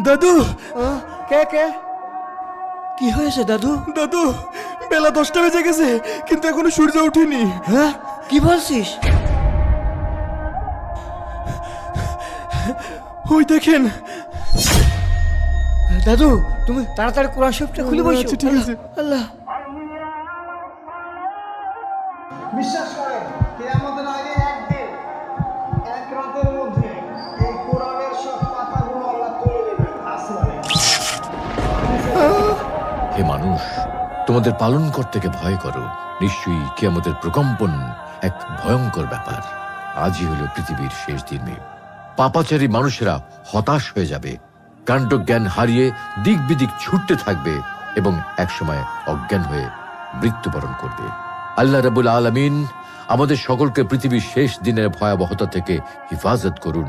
দাদু, কে কে কি হয়েছে দাদু? দাদু, বেলা 10টা বেজে গেছে, কিন্তু এখনো সূর্য ওঠেনি। হ্যাঁ, কি বলছিস? ওই দেখেন। দাদু, তুমি তাড়াতাড়ি কোরআন শরীফটা খুলে বসো। আচ্ছা, ঠিক আছে। আল্লাহ। বিশ্বাস করেন কিয়ামতের আগে একদিন এক রাতের মধ্যে এই কোরআনের সব পাতাগুলো আল্লাহ তুলে নেবেন আসমানে। হে মানুষ, তোমাদের পালনকর্তাকে ভয় করো। নিশ্চয়ই কিয়ামতের প্রকম্পন এক ভয়ঙ্কর ব্যাপার। আজই হলো পৃথিবীর শেষ দিন। পাপাচারী মানুষেরা হতাশ হয়ে যাবে, কাণ্ডজ্ঞান হারিয়ে দিক বিদিক ছুটতে থাকবে এবং একসময় অজ্ঞান হয়ে মৃত্যুবরণ করবে। আল্লাহ রাব্বুল আলামিন আমাদের সকলকে পৃথিবীর শেষ দিনের ভয়াবহতা থেকে হিফাজত করুন।